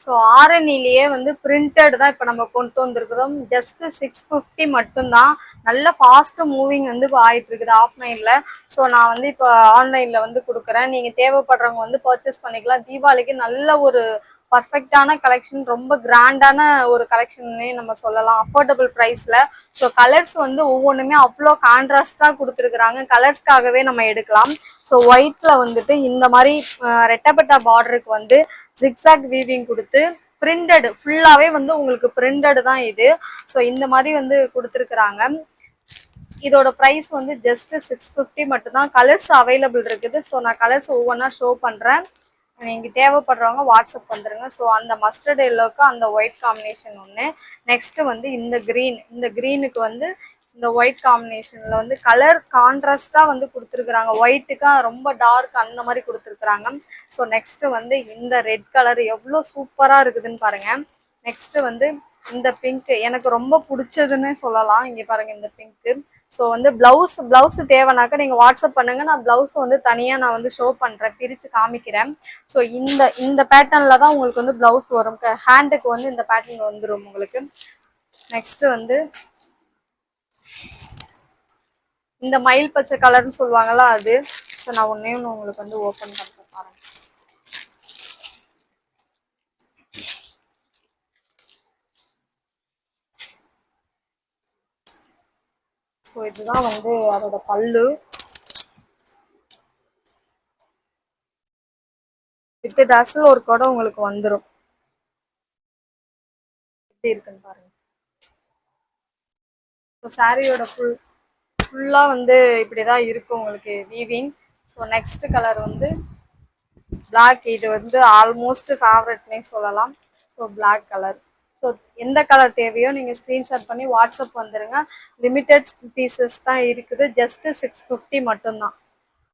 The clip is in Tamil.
ஸோ ஆரணிலேயே வந்து பிரிண்டட் தான் இப்போ நம்ம கொண்டு வந்திருக்கிறோம். ஜஸ்ட் 650 மட்டும்தான். நல்ல ஃபாஸ்ட் மூவிங் வந்து இப்போ ஆயிட்டு இருக்குது ஆஃப்லைனில். ஸோ நான் வந்து இப்போ ஆன்லைனில் வந்து கொடுக்குறேன். நீங்கள் தேவைப்படுறவங்க வந்து பர்ச்சேஸ் பண்ணிக்கலாம். தீபாவளிக்கு நல்ல ஒரு பர்ஃபெக்டான கலெக்ஷன், ரொம்ப கிராண்டான ஒரு கலெக்ஷன்னே நம்ம சொல்லலாம், அஃபோர்டபுள் ப்ரைஸில். ஸோ கலர்ஸ் வந்து ஒவ்வொன்றுமே அவ்வளோ கான்ட்ராஸ்டாக கொடுத்துருக்குறாங்க. கலர்ஸ்க்காகவே நம்ம எடுக்கலாம். ஸோ ஒயிட்டில் வந்துட்டு இந்த மாதிரி ரெட்டப்பட்டா பார்டருக்கு வந்து ஜிக்ஸாக் வீவிங் கொடுத்து பிரிண்டட் ஃபுல்லாகவே வந்து உங்களுக்கு பிரிண்டட் தான் இது. ஸோ இந்த மாதிரி வந்து கொடுத்துருக்குறாங்க. இதோட ப்ரைஸ் வந்து ஜஸ்ட் 650 மட்டும்தான். கலர்ஸ் அவைலபிள் இருக்குது. ஸோ நான் கலர்ஸ் ஒவ்வொன்றா ஷோ பண்ணுறேன். நீங்கள் தேவைப்படுறவங்க வாட்ஸ்அப் வந்துடுங்க. ஸோ அந்த மஸ்டர்ட் எல்லோவுக்கு அந்த ஒயிட் காம்பினேஷன் ஒன்று. நெக்ஸ்ட்டு வந்து இந்த க்ரீன், இந்த க்ரீனுக்கு வந்து இந்த ஒயிட் காம்பினேஷனில் வந்து கலர் கான்ட்ராஸ்டாக வந்து கொடுத்துருக்குறாங்க. ஒயிட்டுக்காக ரொம்ப டார்க் அந்த மாதிரி கொடுத்துருக்குறாங்க. ஸோ நெக்ஸ்ட்டு வந்து இந்த ரெட் கலர் எவ்வளோ சூப்பராக இருக்குதுன்னு பாருங்கள். நெக்ஸ்ட்டு வந்து இந்த பிங்க் எனக்கு ரொம்ப பிடிச்சதுன்னு சொல்லலாம். இங்கே பாருங்கள் இந்த பிங்க்கு. ஸோ வந்து ப்ளவுஸ் தேவைனாக்கா நீங்கள் வாட்ஸ்அப் பண்ணுங்கள். நான் ப்ளவுஸ் வந்து தனியாக நான் வந்து ஷோ பண்ணுறேன், பிரித்து காமிக்கிறேன். ஸோ இந்த பேட்டர்னில் தான் உங்களுக்கு வந்து ப்ளவுஸ் வரும். ஹேண்டுக்கு வந்து இந்த பேட்டர்ன் வந்துடும் உங்களுக்கு. நெக்ஸ்ட்டு வந்து இந்த மயில் பச்சை கலர்னு சொல்லுவாங்களா அது. ஸோ நான் ஒன்றே ஒன்று உங்களுக்கு வந்து ஓப்பன் பண்ணுறேன் பாருங்க. ஸோ இதுதான் வந்து அதோட பல்லு. வித் டசல் ஒரு கூட உங்களுக்கு வந்துடும். எப்படி இருக்குன்னு பாருங்க. ஸோ சாரியோட ஃபுல்லாக வந்து இப்படி தான் இருக்கும் உங்களுக்கு வீவிங். ஸோ நெக்ஸ்ட் கலர் வந்து பிளாக். இது வந்து ஆல்மோஸ்ட் ஃபேவரட்னே சொல்லலாம். So black colour. ஸோ எந்த கலர் தேவையோ நீங்கள் ஸ்க்ரீன்ஷாட் பண்ணி வாட்ஸ்அப் வந்துடுங்க. லிமிட்டட் பீசஸ் தான் இருக்குது. ஜஸ்ட்டு 650 மட்டும்தான்.